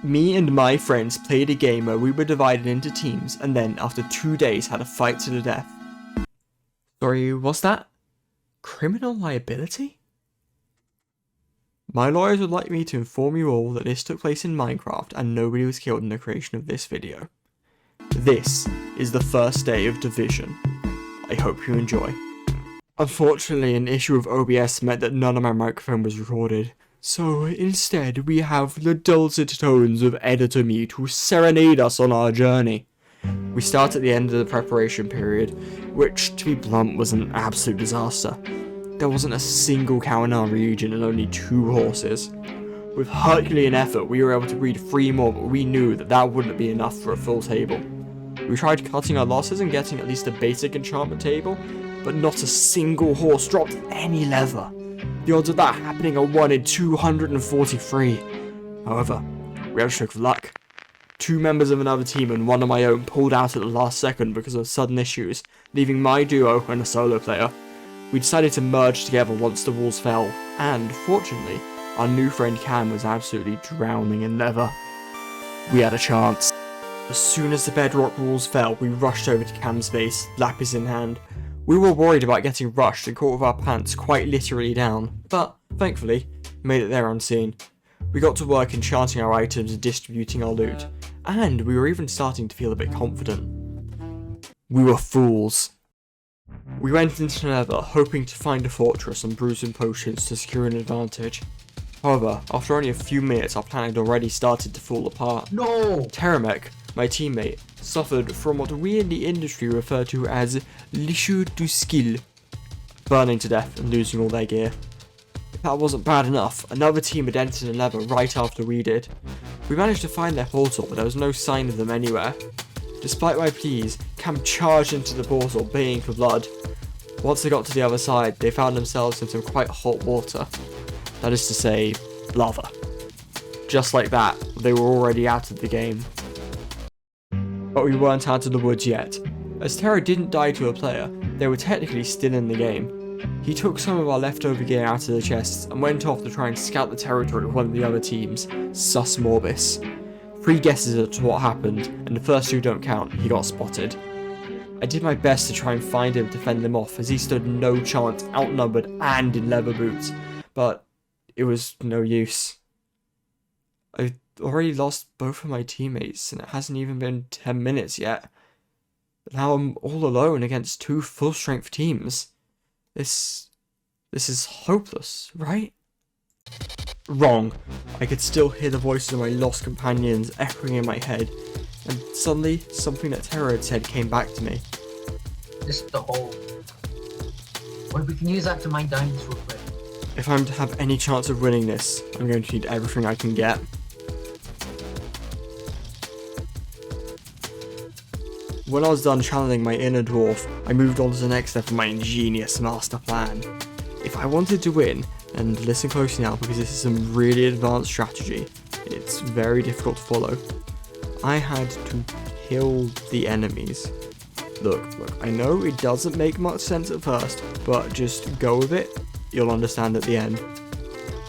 Me and my friends played a game where we were divided into teams and then, after 2 days, had a fight to the death. Sorry, what's that? Criminal liability? My lawyers would like me to inform you all that this took place in Minecraft and nobody was killed in the creation of this video. This is the first day of Division. I hope you enjoy. Unfortunately, an issue of OBS meant that none of my microphone was recorded, so instead we have the dulcet tones of Editor Me to serenade us on our journey. We start at the end of the preparation period, which, to be blunt, was an absolute disaster. There wasn't a single cow in our region and only 2 horses. With Herculean effort, we were able to breed 3 more, but we knew that that wouldn't be enough for a full table. We tried cutting our losses and getting at least a basic enchantment table, but not a single horse dropped any leather. The odds of that happening are 1 in 243. However, we had a stroke of luck. 2 members of another team and 1 of my own pulled out at the last second because of sudden issues, leaving my duo and a solo player. We decided to merge together once the walls fell, and, fortunately, our new friend Cam was absolutely drowning in leather. We had a chance. As soon as the bedrock walls fell, we rushed over to Cam's base, lapis in hand. We were worried about getting rushed and caught with our pants quite literally down, but, thankfully, we made it there unseen. We got to work enchanting our items and distributing our loot, and we were even starting to feel a bit confident. We were fools. We went into Nether, hoping to find a fortress and brew some potions to secure an advantage. However, after only a few minutes, our plan had already started to fall apart. No! Teramek, my teammate, suffered from what we in the industry refer to as l'issue du skill, burning to death and losing all their gear. If that wasn't bad enough, another team had entered in Nether right after we did. We managed to find their portal, but there was no sign of them anywhere. Despite my pleas, Cam charged into the portal, baying for blood. Once they got to the other side, they found themselves in some quite hot water. That is to say, lava. Just like that, they were already out of the game. But we weren't out of the woods yet. As Terra didn't die to a player, they were technically still in the game. He took some of our leftover gear out of the chests and went off to try and scout the territory of one of the other teams, Sus Morbis. 3 guesses as to what happened, and the first 2 don't count, he got spotted. I did my best to try and find him to fend them off, as he stood no chance, outnumbered and in leather boots, but it was no use. I've already lost both of my teammates, and it hasn't even been 10 minutes yet. But now I'm all alone against 2 full-strength teams. This is hopeless, right? Wrong. I could still hear the voices of my lost companions echoing in my head, and suddenly, something that Terra had said came back to me. This is the hole. Well, we can use that to mine diamonds real quick. If I'm to have any chance of winning this, I'm going to need everything I can get. When I was done channeling my inner dwarf, I moved on to the next step of my ingenious master plan. If I wanted to win, and listen closely now because this is some really advanced strategy, it's very difficult to follow, I had to kill the enemies. Look, I know it doesn't make much sense at first, but just go with it, you'll understand at the end.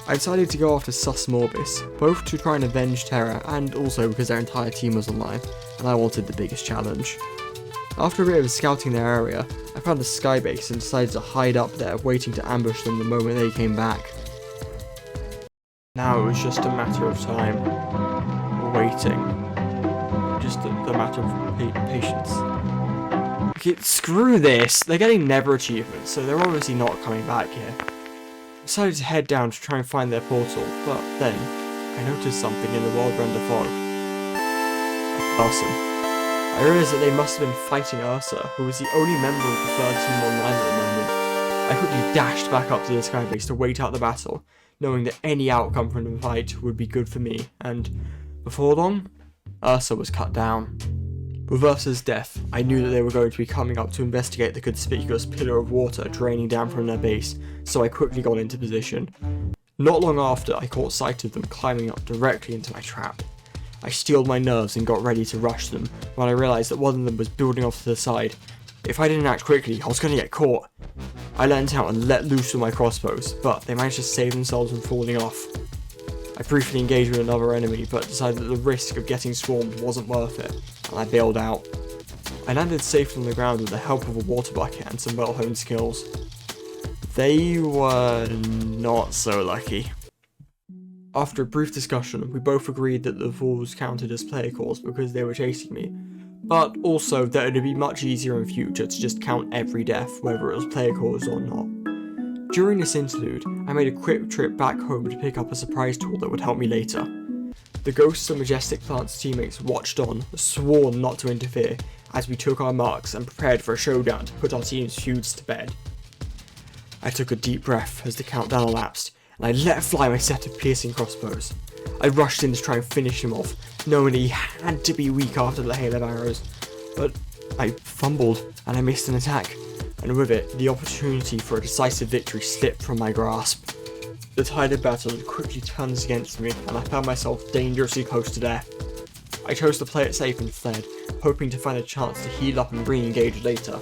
I decided to go after Sus Morbis, both to try and avenge Terra and also because their entire team was online, and I wanted the biggest challenge. After a bit of scouting their area, I found a skybase and decided to hide up there, waiting to ambush them the moment they came back. Now it was just a matter of time. Waiting. Just a matter of patience. Okay, screw this! They're getting Nether achievements, so they're obviously not coming back here. I decided to head down to try and find their portal, but then, I noticed something in the world render fog. A person. I realised that they must have been fighting Ursa, who was the only member of the 3rd team online at the moment. I quickly dashed back up to the skybase to wait out the battle, knowing that any outcome from the fight would be good for me, and before long, Ursa was cut down. With Ursa's death, I knew that they were going to be coming up to investigate the conspicuous pillar of water draining down from their base, so I quickly got into position. Not long after, I caught sight of them climbing up directly into my trap. I steeled my nerves and got ready to rush them, when I realised that one of them was building off to the side. If I didn't act quickly, I was going to get caught. I leant out and let loose with my crossbows, but they managed to save themselves from falling off. I briefly engaged with another enemy, but decided that the risk of getting swarmed wasn't worth it, and I bailed out. I landed safely on the ground with the help of a water bucket and some well-honed skills. They were not so lucky. After a brief discussion, we both agreed that the falls counted as player calls because they were chasing me, but also that it would be much easier in future to just count every death, whether it was player calls or not. During this interlude, I made a quick trip back home to pick up a surprise tool that would help me later. The Ghosts of Majestic Plant's teammates watched on, sworn not to interfere, as we took our marks and prepared for a showdown to put our team's feuds to bed. I took a deep breath as the countdown elapsed, and I let fly my set of piercing crossbows. I rushed in to try and finish him off, knowing that he had to be weak after the hail of arrows, but I fumbled and I missed an attack, and with it, the opportunity for a decisive victory slipped from my grasp. The tide of battle quickly turns against me, and I found myself dangerously close to death. I chose to play it safe and fled, hoping to find a chance to heal up and re-engage later.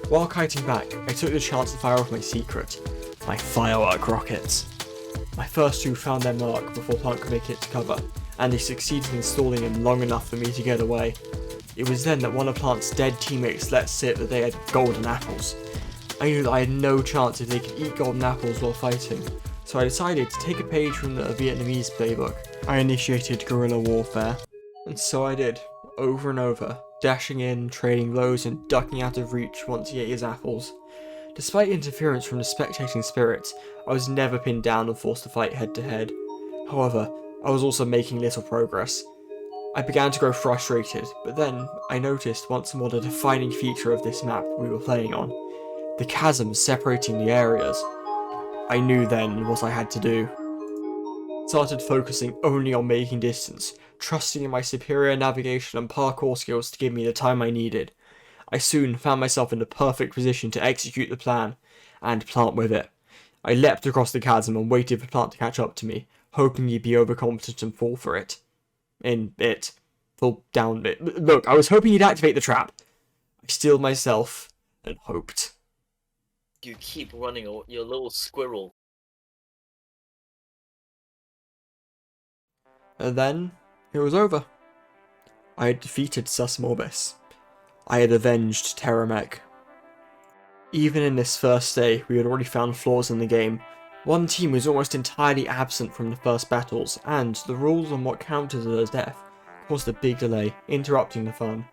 While kiting back, I took the chance to fire off my secret, my firework rockets. My first two found their mark before Plant could make it to cover, and they succeeded in stalling him long enough for me to get away. It was then that one of Plant's dead teammates let slip that they had golden apples. I knew that I had no chance if they could eat golden apples while fighting, so I decided to take a page from the Vietnamese playbook. I initiated guerrilla warfare, and so I did, over and over, dashing in, trading blows, and ducking out of reach once he ate his apples. Despite interference from the spectating spirits, I was never pinned down and forced to fight head to head. However, I was also making little progress. I began to grow frustrated, but then I noticed once more the defining feature of this map we were playing on, the chasms separating the areas. I knew then what I had to do. Started focusing only on making distance, trusting in my superior navigation and parkour skills to give me the time I needed. I soon found myself in the perfect position to execute the plan, and Plant with it. I leapt across the chasm and waited for Plant to catch up to me, hoping he'd be overconfident and fall for it. Fall down it. Look, I was hoping he'd activate the trap. I steeled myself and hoped. You keep running, your little squirrel. And then, it was over. I had defeated Sus Morbis. I had avenged Terramech. Even in this first day, we had already found flaws in the game. One team was almost entirely absent from the first battles, and the rules on what counted as death caused a big delay, interrupting the fun.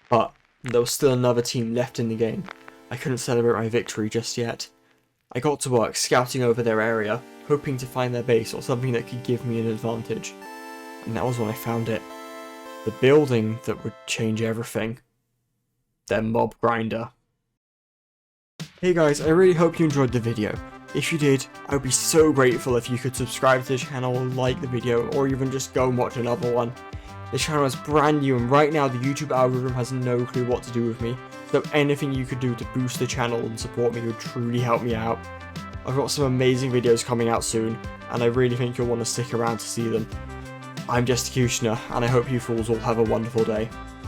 But there was still another team left in the game. I couldn't celebrate my victory just yet. I got to work scouting over their area, hoping to find their base or something that could give me an advantage. And that was when I found it. The building that would change everything. Their mob grinder. Hey guys, I really hope you enjoyed the video. If you did, I would be so grateful if you could subscribe to the channel, like the video, or even just go and watch another one. The channel is brand new and right now the YouTube algorithm has no clue what to do with me, so anything you could do to boost the channel and support me would truly help me out. I've got some amazing videos coming out soon, and I really think you'll want to stick around to see them. I'm Jester and I hope you fools all have a wonderful day.